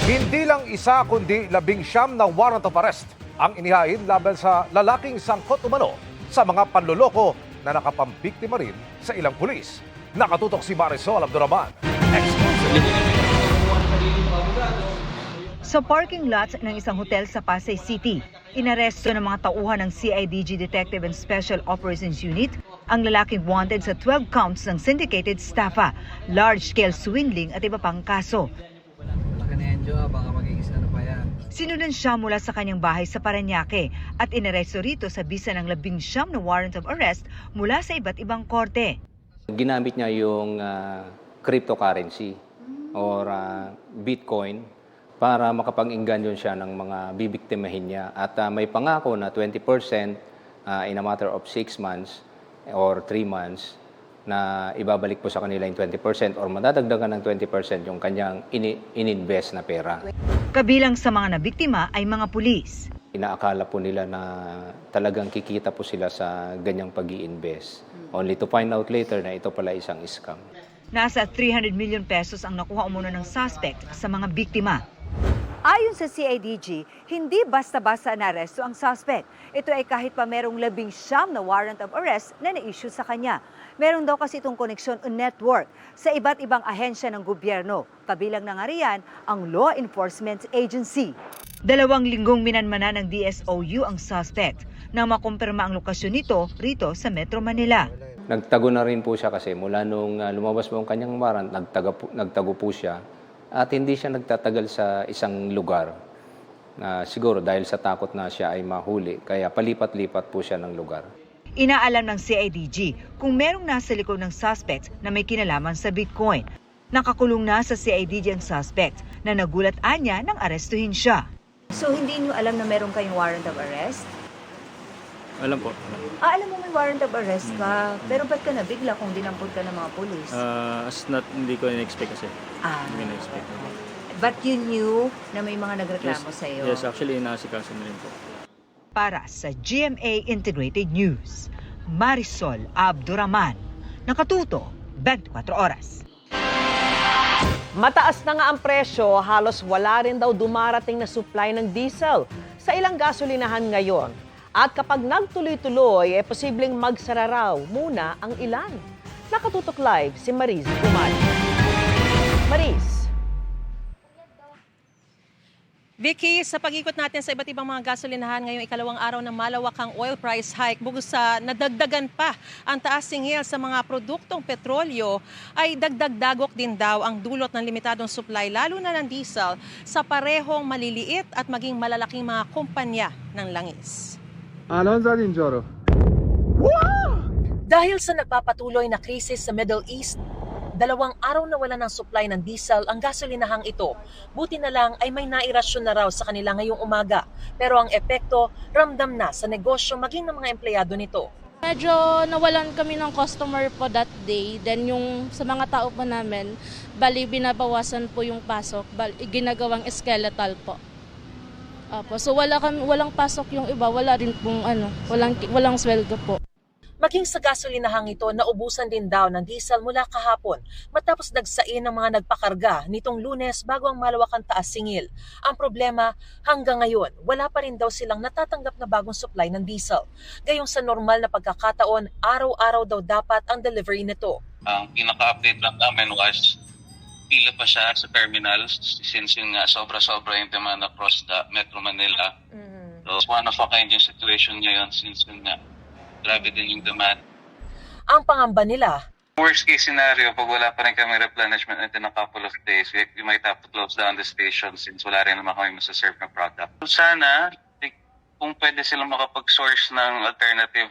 Hindi lang isa kundi 19 na warrant of arrest ang inihain laban sa lalaking sangkot umano sa mga panloloko na nakapampiktima rin sa ilang pulis. Nakatutok si Marisol Abduraman. Exclusive. Sa parking lot ng isang hotel sa Pasay City, inaresto ng mga tauhan ng CIDG Detective and Special Operations Unit ang lalaking wanted sa 12 counts ng syndicated staffa, large-scale swindling at iba pang kaso. Laki na yan, Jo. Baka mag-iisa na pa yan. Sinundan siya mula sa kanyang bahay sa Parañaque at inaresto rito sa bisa ng 19 na warrant of arrest mula sa iba't ibang korte. Ginamit niya yung cryptocurrency or Bitcoin para makapag-engganyo siya ng mga bibiktimahin niya. At may pangako na 20% in a matter of 6 months or 3 months na ibabalik po sa kanila yung 20% or madadagdagan ng 20% yung kanyang ininvest na pera. Kabilang sa mga nabiktima ay mga pulis. Inaakala po nila na talagang kikita po sila sa ganyang pag-i-invest. Only to find out later na ito pala isang scam. Nasa 300 million pesos ang nakuha umano ng suspect sa mga biktima. Ayon sa CIDG, hindi basta-basta naresto ang suspect. Ito ay kahit pa merong 19 na warrant of arrest na na-issue sa kanya. Meron daw kasi itong koneksyon o network sa iba't ibang ahensya ng gobyerno. Kabilang na nga riyan ang Law Enforcement Agency. 2 linggong minanmanan ng DSOU ang suspect nang makumpirma ang lokasyon nito rito sa Metro Manila. Nagtago na rin po siya kasi mula nung lumabas po ang kanyang warrant, nagtago po siya. At hindi siya nagtatagal sa isang lugar. Siguro dahil sa takot na siya ay mahuli, kaya palipat-lipat po siya ng lugar. Inaalam ng CIDG kung merong nasa likod ng suspect na may kinalaman sa Bitcoin. Nakakulong na sa CIDG ang suspect na nagulat anya nang arestuhin siya. So hindi niyo alam na meron kayong warrant of arrest? Alam po. Alam mo may warrant of arrest ka, pero ba't ka nabigla kung dinampot ka ng mga polis? Hindi ko in-expect kasi. Hindi na-expect. But you knew na may mga nagreklamo sa'yo? Yes, actually, inaasikaso na rin po. Para sa GMA Integrated News, Marisol Abduraman. Nakatuto, 24 oras. Mataas na nga ang presyo, halos wala rin daw dumarating na supply ng diesel sa ilang gasolinahan ngayon. At kapag nagtuloy-tuloy, posibleng magsara raw muna ang ilan. Nakatutok live si Mariz Umali. Mariz. Vicky, sa pag-ikot natin sa iba't ibang mga gasolinahan ngayong ikalawang araw ng malawakang oil price hike, bugos sa nadagdagan pa ang taas singil sa mga produktong petrolyo, ay dagdag-dagok din daw ang dulot ng limitadong supply, lalo na ng diesel, sa parehong maliliit at maging malalaking mga kumpanya ng langis. Dahil sa nagpapatuloy na krisis sa Middle East, 2 araw na wala ng supply ng diesel ang gasolinahang ito. Buti na lang ay may nairasyon na raw sa kanila ngayong umaga. Pero ang epekto, ramdam na sa negosyo maging ng mga empleyado nito. Medyo nawalan kami ng customer po that day. Then yung sa mga tao po namin, bali binabawasan po yung pasok, ginagawang skeletal po. So walang pasok yung iba, wala rin pong walang sweldo po. Maging sa gasolinahang ito, naubusan din daw ng diesel mula kahapon matapos dagsain ng mga nagpakarga nitong Lunes bago ang malawakang taas singil. Ang problema, hanggang ngayon, wala pa rin daw silang natatanggap na bagong supply ng diesel. Gayong sa normal na pagkakataon, araw-araw daw dapat ang delivery nito. Ang pinaka-update lang namin was pila pa siya sa terminals since yun nga sobra-sobra yung demand across the Metro Manila. So one of a kind yung situation ngayon since yun nga grabe din yung demand. Ang pangamba nila, Worst case scenario, pag wala pa rin kami replenishment within a couple of days, we might have to close down the station since wala rin naman kami masaserve na product. So sana, kung pwede silang makapag-source ng alternative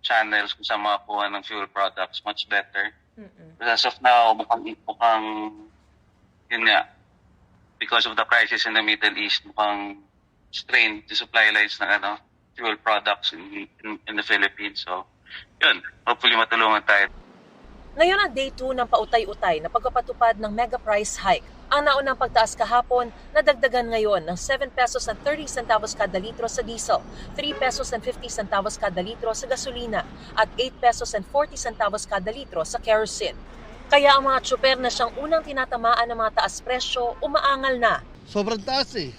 channels kung saan makakuha ng fuel products, much better. As of now, mukhang yun nga, because of the crisis in the Middle East, mukhang strained the supply lines ng fuel products in the Philippines. So, yun, hopefully matulungan tayo. ngayon ang day 2 ng pautay-utay na pagpapatupad ng mega price hike. Ang naunang pagtaas kahapon, nadagdagan ngayon ng 7 pesos and 30 centavos kada litro sa diesel, 3 pesos and 50 centavos kada litro sa gasolina, at 8 pesos and 40 centavos kada litro sa kerosene. Kaya ang mga tsuper na siyang unang tinatamaan ng mga taas presyo, umaangal na. Sobrang taas eh.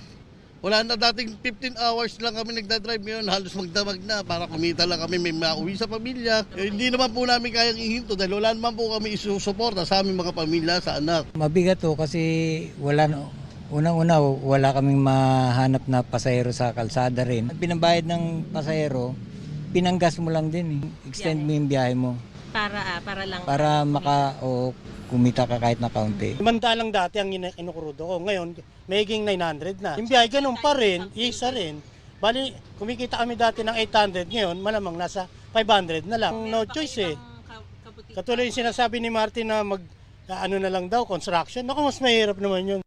Wala na dating 15 hours lang kami nagdadrive ngayon, halos magdamag na para kumita lang kami, may mauwi sa pamilya. Hindi naman po namin kayang ihinto dahil wala naman po kami isusuporta sa aming mga pamilya, sa anak. Mabigat to kasi unang-una wala kaming mahanap na pasahero sa kalsada rin. Binabayad ng pasahero, pinanggas mo lang din. Extend mo yung biyahe mo. Para kumita ka kahit na kaunti. Mandalang dati ang inukrudo ko. Ngayon, magiging 900 na. Yung biyahe ganun pa rin, isa rin. Bali, kumikita kami dati ng 800, ngayon malamang nasa 500 na lang. No choice eh. Katulad yung sinasabi ni Martin na na lang daw, construction. Naku, mas mahirap naman yun.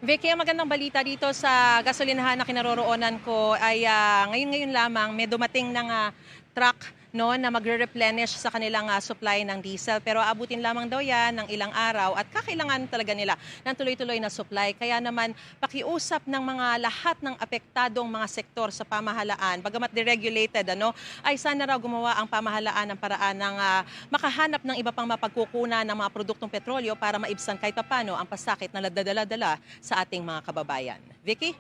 Vicky, ang magandang balita dito sa gasolinahan na kinaroroonan ko ay ngayon lamang may dumating ng truck na magre-replenish sa kanilang supply ng diesel. Pero abutin lamang daw yan ng ilang araw at kakailangan talaga nila ng tuloy-tuloy na supply. Kaya naman pakiusap ng mga lahat ng apektadong mga sektor sa pamahalaan, bagamat deregulated, ay sana raw gumawa ang pamahalaan ng paraan ng makahanap ng iba pang mapagkukunan ng mga produktong petrolyo para maibsan kahit papano ang pasakit na nadadala-dala sa ating mga kababayan. Vicky?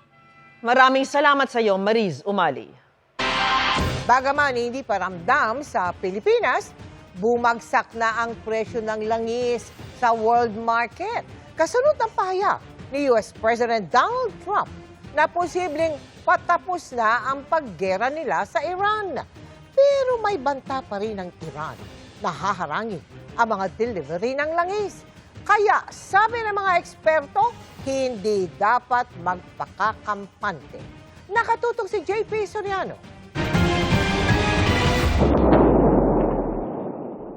Maraming salamat sa iyo, Mariz Umali. Bagaman hindi pa ramdam sa Pilipinas, bumagsak na ang presyo ng langis sa world market. Kasunod ng pahayag ni US President Donald Trump na posibleng patapos na ang paggera nila sa Iran. Pero may banta pa rin ang Iran na haharangin ang mga delivery ng langis. Kaya sabi ng mga eksperto, hindi dapat magpakakampante. Nakatutok si JP Soriano.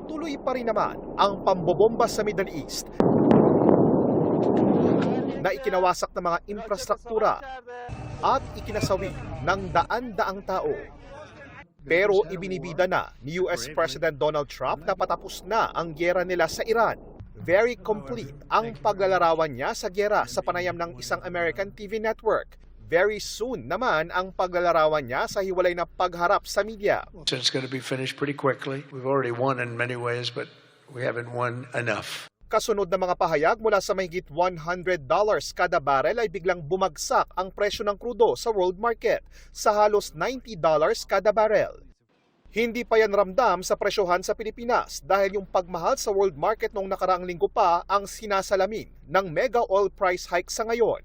Tuloy pa rin naman ang pambobomba sa Middle East na ikinawasak ng mga infrastruktura at ikinasawi ng daan-daang tao. Pero ibinibida na ni US President Donald Trump na patapos na ang gyera nila sa Iran. Very complete ang paglalarawan niya sa gyera sa panayam ng isang American TV network. Very soon naman ang paglalarawan niya sa hiwalay na pagharap sa media. So it's going to be finished pretty quickly. We've already won in many ways, but we haven't won enough. Kasunod na mga pahayag mula sa mahigit $100 kada barrel ay biglang bumagsak ang presyo ng krudo sa world market sa halos $90 kada barrel. Hindi pa yan ramdam sa presyohan sa Pilipinas dahil yung pagmahal sa world market noong nakaraang linggo pa ang sinasalamin ng mega oil price hike sa ngayon.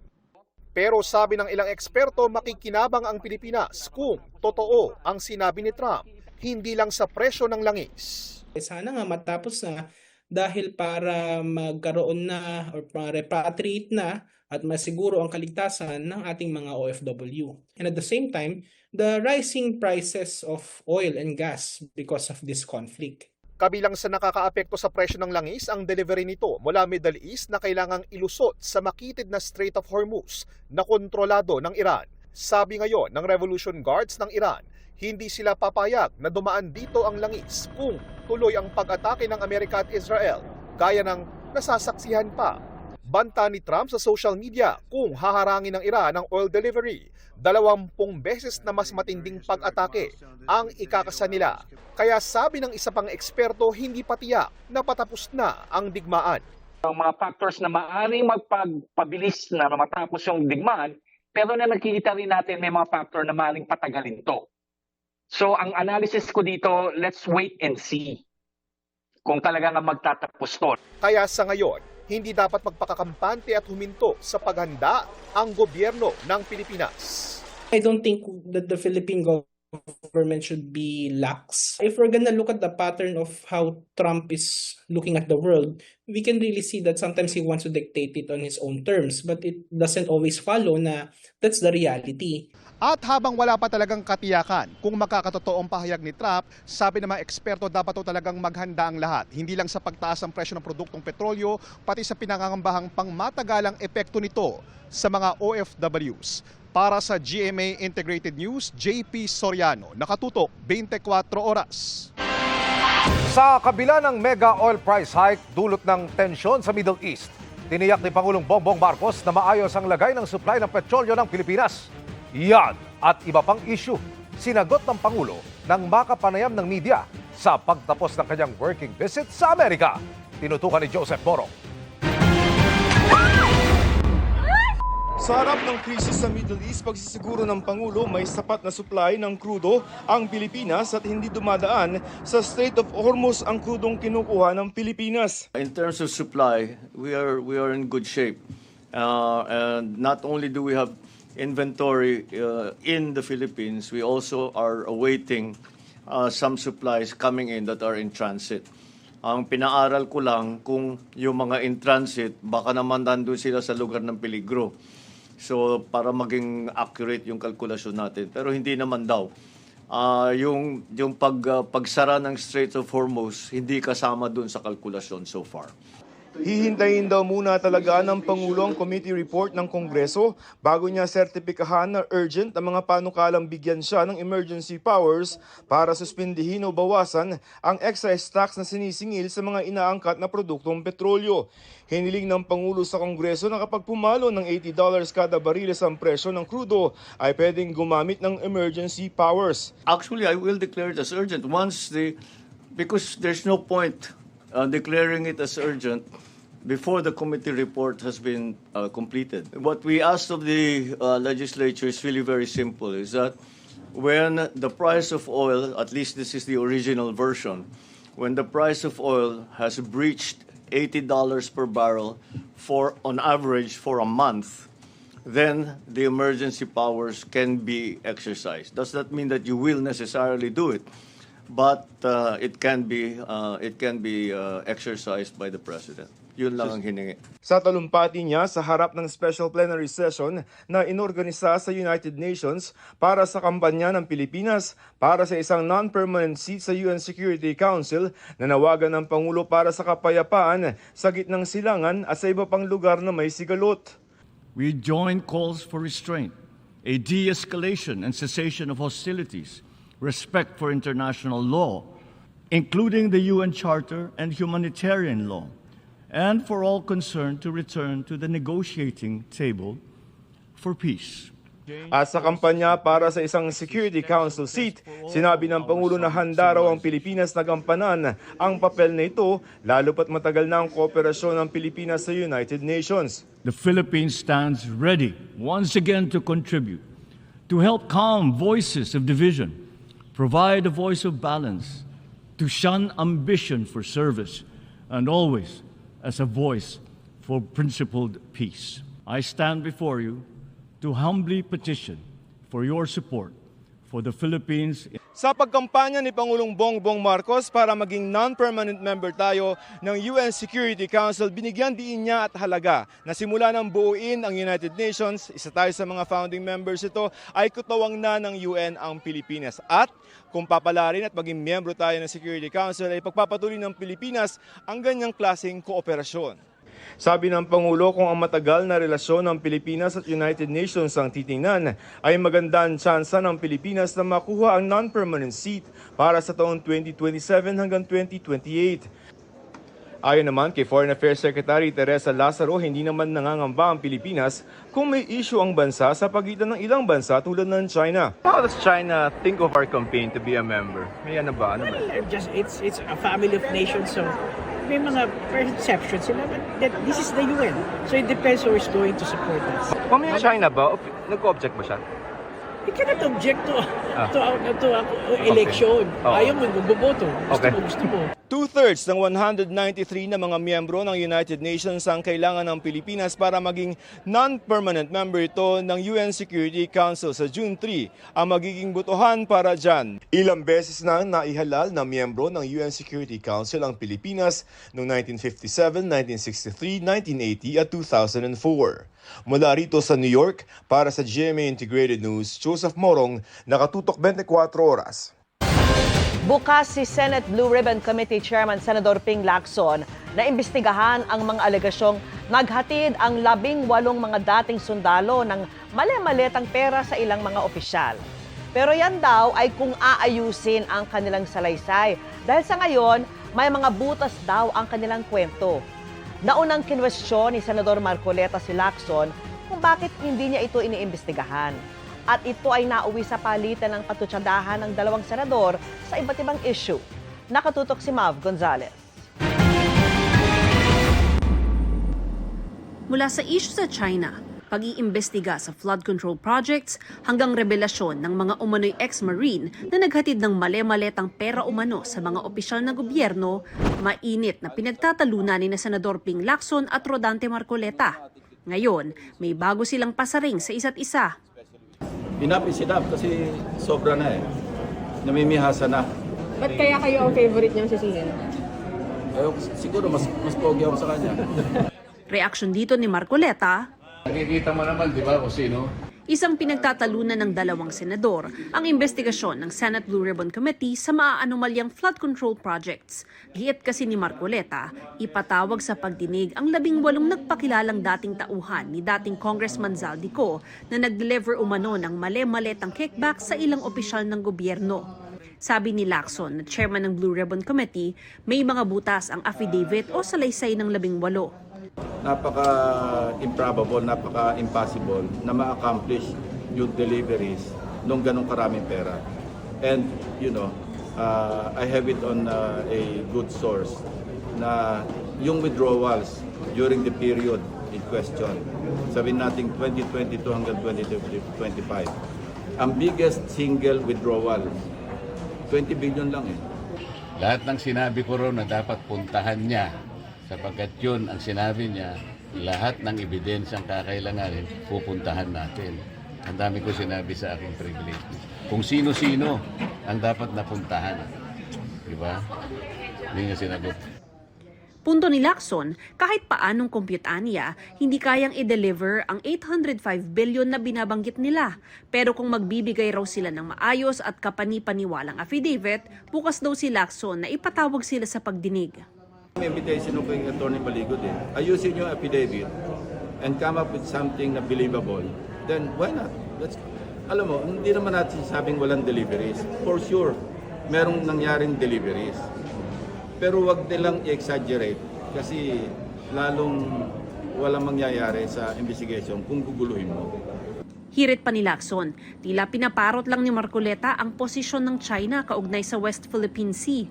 Pero sabi ng ilang eksperto, makikinabang ang Pilipinas kung totoo ang sinabi ni Trump, hindi lang sa presyo ng langis. Sana nga matapos na dahil para magkaroon na o repatriate na at masiguro ang kaligtasan ng ating mga OFW. And at the same time, the rising prices of oil and gas because of this conflict. Kabilang sa nakakaapekto sa presyo ng langis ang delivery nito mula Middle East na kailangang ilusot sa makitid na Strait of Hormuz na kontrolado ng Iran. Sabi ngayon ng Revolution Guards ng Iran, hindi sila papayag na dumaan dito ang langis kung tuloy ang pag-atake ng Amerika at Israel, gaya ng nasasaksihan pa. Banta ni Trump sa social media kung haharangin ng Iran ang oil delivery, 20 beses na mas matinding pag-atake ang ikakasa nila. Kaya sabi ng isa pang eksperto, hindi pa tiyak na patapos na ang digmaan. Ang mga factors na maaaring magpabilis na matapos yung digmaan, pero na nakikita rin natin may mga factor na maaaring patagalin to. So ang analysis ko dito, let's wait and see kung talagang magtatapos to. Kaya sa ngayon, hindi dapat magpakakampante at huminto sa paghanda ang gobyerno ng Pilipinas. I don't think that the Philippine government should be lax. If we're gonna look at the pattern of how Trump is looking at the world, we can really see that sometimes he wants to dictate it on his own terms, but it doesn't always follow na that's the reality. At habang wala pa talagang katiyakan kung makakatotoong pahayag ni Trump, sabi ng mga eksperto dapat to talagang maghanda ang lahat. Hindi lang sa pagtaas ng presyo ng produktong petrolyo, pati sa pinangangambahang pangmatagalang epekto nito sa mga OFWs. Para sa GMA Integrated News, JP Soriano, nakatutok 24 oras. Sa kabila ng mega oil price hike dulot ng tensyon sa Middle East, tiniyak ni Pangulong Bongbong Marcos na maayos ang lagay ng supply ng petrolyo ng Pilipinas. Yan at iba pang issue sinagot ng Pangulo ng makapanayam ng media sa pagtapos ng kanyang working visit sa Amerika. Tinutukan ni Joseph Morong. Sa harap ng krisis sa Middle East, pagsisiguro ng Pangulo may sapat na supply ng krudo ang Pilipinas at hindi dumadaan sa Strait of Hormuz ang krudong kinukuha ng Pilipinas. In terms of supply, we are in good shape. And not only do we have inventory in the Philippines, we also are awaiting some supplies coming in that are in transit. Ang pinaaral ko lang kung yung mga in transit, baka naman nandun sila sa lugar ng peligro. So para maging accurate yung kalkulasyon natin. Pero hindi naman daw. Yung pagsara ng Strait of Hormuz, hindi kasama dun sa kalkulasyon so far. Hihintayin daw muna talaga ng Pangulo ang committee report ng Kongreso bago niya sertipikahan na urgent ang mga panukalang bigyan siya ng emergency powers para suspindihin o bawasan ang excise tax na sinisingil sa mga inaangkat na produktong petrolyo. Hiniling ng Pangulo sa Kongreso na kapag pumalo ng $80 kada bariles ang presyo ng krudo ay pwedeng gumamit ng emergency powers. Actually, I will declare it as urgent because there's no point declaring it as urgent before the committee report has been completed. What we asked of the legislature is really very simple, is that when the price of oil, at least this is the original version, when the price of oil has breached $80 per barrel on average for a month, then the emergency powers can be exercised. Does that mean that you will necessarily do it? But it can be exercised by the President. Yun lang ang hiningi. Sa talumpati niya sa harap ng special plenary session na inorganisa sa United Nations para sa kampanya ng Pilipinas para sa isang non-permanent seat sa UN Security Council, nanawagan ng Pangulo para sa kapayapaan sa gitnang silangan at sa iba pang lugar na may sigalot. We join calls for restraint, a de-escalation and cessation of hostilities, respect for international law, including the UN Charter and humanitarian law, and for all concerned to return to the negotiating table for peace. At sa kampanya para sa isang Security Council seat, sinabi ng Pangulo na handa raw ang Pilipinas na gampanan ang papel na ito, lalo pat matagal na ang kooperasyon ng Pilipinas sa United Nations. The Philippines stands ready once again to contribute, to help calm voices of division, provide a voice of balance, to shun ambition for service, and always as a voice for principled peace. I stand before you to humbly petition for your support for the Philippines. Sa pagkampanya ni Pangulong Bongbong Marcos para maging non-permanent member tayo ng UN Security Council, binigyan diin niya at halaga na simula ng buuin ang United Nations, isa tayo sa mga founding members ito, ay kutawang na ng UN ang Pilipinas. At kung papalarin at maging miyembro tayo ng Security Council, ay pagpapatuloy ng Pilipinas ang ganyang klaseng kooperasyon. Sabi ng Pangulo, kung ang matagal na relasyon ng Pilipinas at United Nations ang titingnan, ay magandang tsansa ng Pilipinas na makuha ang non-permanent seat para sa taong 2027 hanggang 2028. Ayon naman kay Foreign Affairs Secretary Teresa Lazaro, hindi naman nangangamba ang Pilipinas kung may issue ang bansa sa pagitan ng ilang bansa tulad ng China. How does China think of our campaign to be a member? May ano ba? Ano ba? It's a family of nations, so may mga perceptions sila, but this is the UN. So it depends who is going to support us. Kung may China ba, nag-object ba siya? You cannot object to election. Okay. Ayaw mo, magboboto. Gusto mo. 2/3 ng 193 na mga miyembro ng United Nations ang kailangan ng Pilipinas para maging non-permanent member ito ng UN Security Council. Sa June 3 ang magiging botohan para dyan. Ilang beses na naihalal na miyembro ng UN Security Council ang Pilipinas noong 1957, 1963, 1980 at 2004. Mula rito sa New York, para sa GMA Integrated News, Joseph Morong, nakatutok 24 oras. Bukas si Senate Blue Ribbon Committee Chairman Senador Ping Lacson na imbestigahan ang mga alegasyong naghatid ang 18 mga dating sundalo ng mali-malitang pera sa ilang mga opisyal. Pero yan daw ay kung aayusin ang kanilang salaysay dahil sa ngayon may mga butas daw ang kanilang kwento. Naunang kinwestiyon ni Senador Marcoleta si Lacson kung bakit hindi niya ito iniimbestigahan. At ito ay nauwi sa palitan ng patutsadahan ng dalawang senador sa iba't ibang issue. Nakatutok si Mav Gonzalez. Mula sa issue sa China, pag-iimbestiga sa flood control projects hanggang revelasyon ng mga umano'y ex-marine na naghatid ng male-maletang pera umano sa mga opisyal na gobyerno, mainit na pinagtatalunan ni Senador Ping Lacson at Rodante Marcoleta. Ngayon, may bago silang pasaring sa isa't isa. Enough is enough kasi sobra na eh. Namimihasa na. Ba't kaya kayo ang favorite niyang sisihin? Siguro mas pogi ako sa kanya. Reaksyon dito ni Marcoleta, Nakikita mo naman, di ba, kung sino? isang pinagtatalunan ng dalawang senador ang investigasyon ng Senate Blue Ribbon Committee sa maaanomalyang flood control projects. Giit kasi ni Marcoleta, ipatawag sa pagdinig ang 18 nagpakilalang dating tauhan ni dating Congressman Zaldico na nag-deliver umano ng male-maletang kickback sa ilang opisyal ng gobyerno. Sabi ni Lacson na chairman ng Blue Ribbon Committee, may mga butas ang affidavit o salaysay ng 18. Napaka-improbable, napaka-impossible na ma-accomplish yung deliveries nung ganong karaming pera. And, I have it on a good source na yung withdrawals during the period in question, sabihin natin 2022 hanggang 2025, ang biggest single withdrawal, 20 billion lang eh. Lahat ng sinabi ko ron na dapat puntahan niya, sapagkat yun ang sinabi niya, lahat ng ebidensyang kakailanganin, pupuntahan natin. Ang dami ko sinabi sa aking privilege. Kung sino-sino ang dapat napuntahan. Di ba? Hindi niya sinagot. Punto ni Lacson, kahit paanong kompyutan niya, hindi kayang i-deliver ang 805 billion na binabanggit nila. Pero kung magbibigay raw sila ng maayos at kapani-paniwalang affidavit, bukas daw si Lacson na ipatawag sila sa pagdinig. May invitation ko kay Atty. Baligod ayusin yung affidavit and come up with something na believable, then why not? Alam mo, hindi naman natin sabing walang deliveries. For sure, merong nangyaring deliveries. Pero wag nilang i-exaggerate kasi lalong walang mangyayari sa investigation kung guguluhin mo. Hirit pa ni Lacson, tila pinaparot lang ni Marcoleta ang posisyon ng China kaugnay sa West Philippine Sea.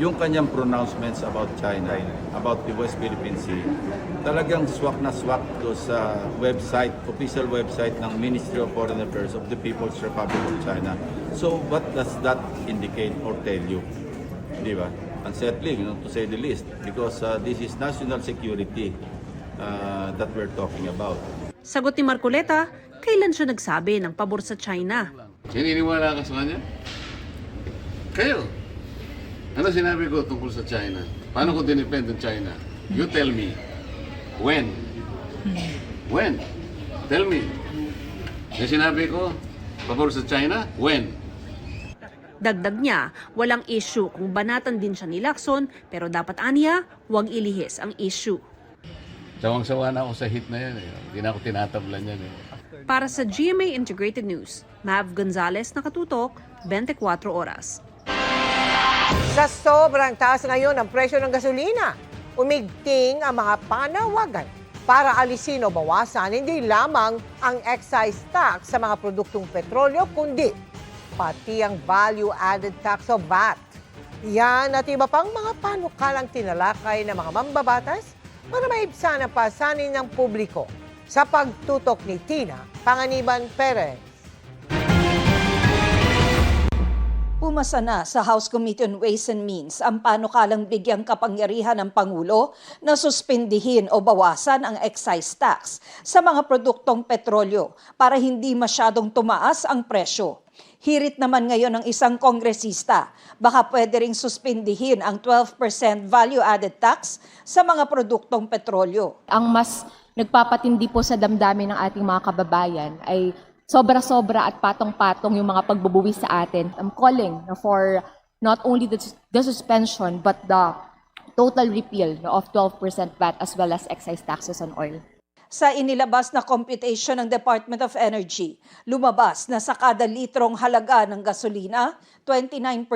Yung kanyang pronouncements about China, about the West Philippine Sea, talagang swak na swak do sa website, official website ng Ministry of Foreign Affairs of the People's Republic of China. So what does that indicate or tell you? Di ba? Unsettling, to say the least, because this is national security that we're talking about. Sagot ni Marcoleta, kailan siya nagsabi ng pabor sa China? Sininiwala ka sa kanya? Kayo. Ano sinabi ko tungkol sa China? Paano ko dinepend ng China? You tell me. When? When? Tell me. Yung sinabi ko, pabor sa China? When? Dagdag niya, walang issue kung banatan din siya ni Lacson, pero dapat aniya, huwag ilihis ang issue. Sawang-sawa na ako sa hit na yan. Hindi na ako tinatablan yan. Para sa GMA Integrated News, Mav Gonzalez, nakatutok, 24 oras. Sa sobrang taas ngayon ng presyo ng gasolina, umigting ang mga panawagan para alisin o bawasan hindi lamang ang excise tax sa mga produktong petrolyo, kundi pati ang value-added tax o VAT. Yan at iba pang mga panukalang tinalakay ng mga mambabatas para maibsan ang pasanin ng publiko. Sa pagtutok ni Tina Panganiban Perez. Pumasa na sa House Committee on Ways and Means ang panukalang bigyang kapangyarihan ng Pangulo na suspindihin o bawasan ang excise tax sa mga produktong petrolyo para hindi masyadong tumaas ang presyo. Hirit naman ngayon ng isang kongresista, baka pwede ring suspindihin ang 12% value-added tax sa mga produktong petrolyo. Ang mas nagpapatindi po sa damdamin ng ating mga kababayan ay sobra-sobra at patong-patong yung mga pagbubuwis sa atin. I'm calling for not only the suspension but the total repeal of 12% VAT as well as excise taxes on oil. Sa inilabas na computation ng Department of Energy, lumabas na sa kada litrong halaga ng gasolina, 29%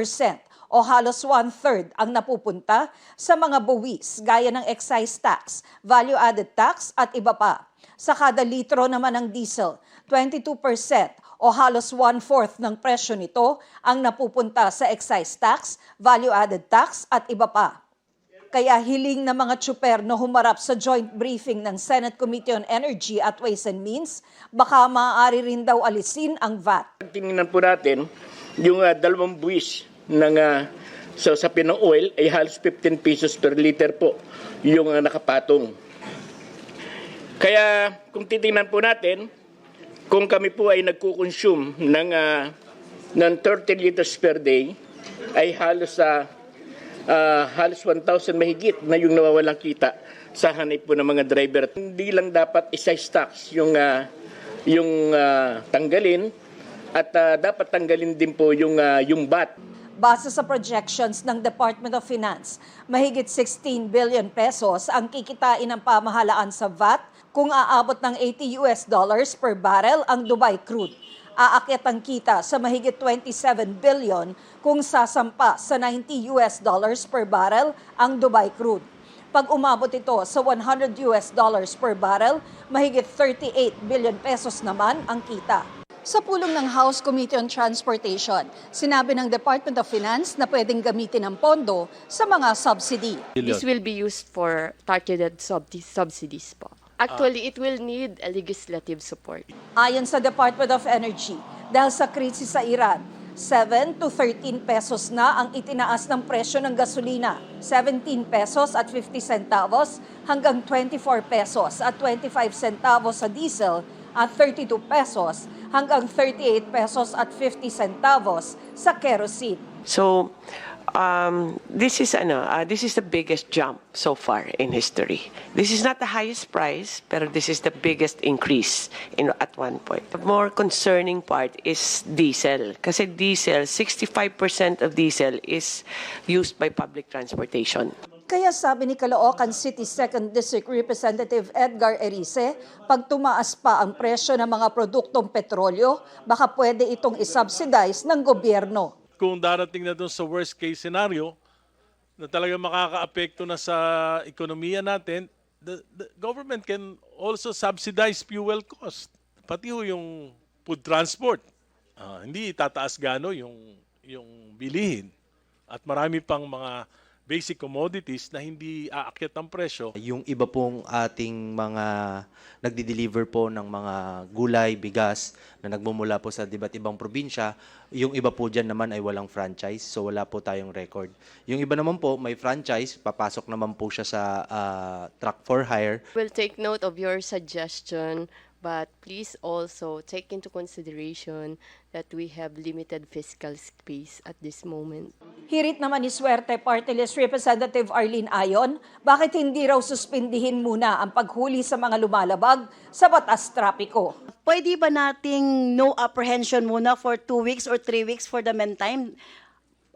o halos 1/3 ang napupunta sa mga buwis gaya ng excise tax, value-added tax at iba pa. Sa kada litro naman ng diesel, 22% o halos 1/4 ng presyo nito ang napupunta sa excise tax, value-added tax at iba pa. Kaya hiling ng mga tsuper na humarap sa joint briefing ng Senate Committee on Energy at Ways and Means, baka maaari rin daw alisin ang VAT. Tingnan po natin, yung 2 buwis ng sa pinang oil ay halos 15 pesos per liter po yung nakapatong. Kaya kung titingnan po natin, kung kami po ay nagkukonsume ng 30 liters per day, ay halos 1,000 mahigit na yung nawawalang kita sa hanay po ng mga driver. Hindi lang dapat excise tax yung tanggalin at dapat tanggalin din po yung VAT. Base sa projections ng Department of Finance, mahigit 16 billion pesos ang kikitain ng pamahalaan sa VAT kung aabot ng $80 per barrel ang Dubai crude. Aakyat ang kita sa mahigit 27 billion kung sasampa sa $90 per barrel ang Dubai crude. Pag umabot ito sa $100 per barrel, mahigit 38 billion pesos naman ang kita. Sa pulong ng House Committee on Transportation, sinabi ng Department of Finance na pwedeng gamitin ang pondo sa mga subsidy. This will be used for targeted subsidies po. Actually, it will need a legislative support. Ayon sa Department of Energy, dahil sa krisis sa Iran, 7 to 13 pesos na ang itinaas ng presyo ng gasolina, 17 pesos at 50 centavos hanggang 24 pesos at 25 centavos sa diesel at 32 pesos hanggang 38 pesos at 50 centavos sa kerosene. So, this is the biggest jump so far in history. This is not the highest price, pero this is the biggest increase at one point. The more concerning part is diesel. Kasi diesel, 65% of diesel is used by public transportation. Kaya sabi ni Caloocan City 2nd District Representative Edgar Erice, pag tumaas pa ang presyo ng mga produktong petrolyo, baka pwede itong isubsidize ng gobyerno. Kung darating na doon sa worst case scenario, na talagang makakaapekto na sa ekonomiya natin, the government can also subsidize fuel cost. Pati yung food transport. Hindi tataas gano yung bilihin. At marami pang mga basic commodities na hindi aakyat ang presyo. Yung iba pong ating mga nagdi-deliver po ng mga gulay, bigas na nagmumula po sa iba't ibang probinsya, yung iba po dyan naman ay walang franchise, so wala po tayong record. Yung iba naman po may franchise, papasok naman po siya sa truck for hire. We'll take note of your suggestion, but please also take into consideration that we have limited fiscal space at this moment. Hirit naman ni Suerte Party List Representative Arlene Ayon, bakit hindi raw suspindihin muna ang paghuli sa mga lumalabag sa batas trapiko? Pwede ba nating no apprehension muna for 2 weeks or 3 weeks for the meantime?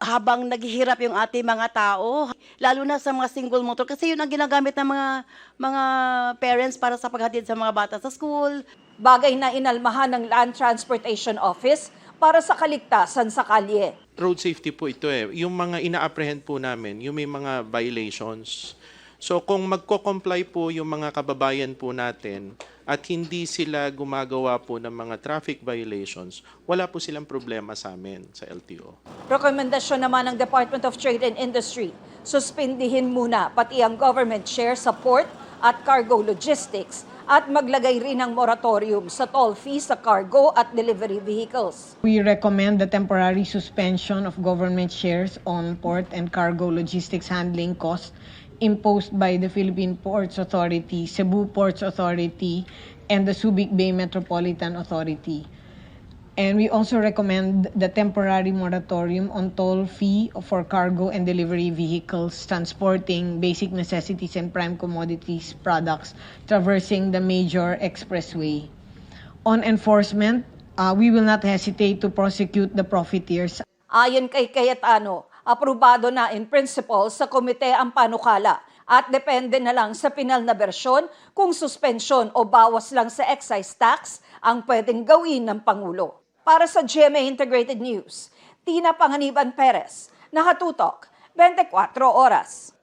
Habang naghihirap yung ating mga tao, lalo na sa mga single motor, kasi yun ang ginagamit ng mga parents para sa paghatid sa mga bata sa school. Bagay na inalmahan ng Land Transportation Office para sa kaligtasan sa kalye. Road safety po ito Yung mga ina-apprehend po namin, yung may mga violations. So kung magko-comply po yung mga kababayan po natin at hindi sila gumagawa po ng mga traffic violations, wala po silang problema sa amin sa LTO. Rekomendasyon naman ng Department of Trade and Industry, suspindihin muna pati ang government share sa port at cargo logistics at maglagay rin ng moratorium sa toll fee sa cargo at delivery vehicles. We recommend the temporary suspension of government shares on port and cargo logistics handling costs imposed by the Philippine Ports Authority, Cebu Ports Authority, and the Subic Bay Metropolitan Authority. And we also recommend the temporary moratorium on toll fee for cargo and delivery vehicles transporting basic necessities and prime commodities products traversing the major expressway. On enforcement, we will not hesitate to prosecute the profiteers. Ayon kay Cayetano, aprobado na in principle sa komite ang panukala at depende na lang sa pinal na bersyon kung suspensyon o bawas lang sa excise tax ang pwedeng gawin ng Pangulo. Para sa GMA Integrated News, Tina Panganiban Perez, nakatutok 24 oras.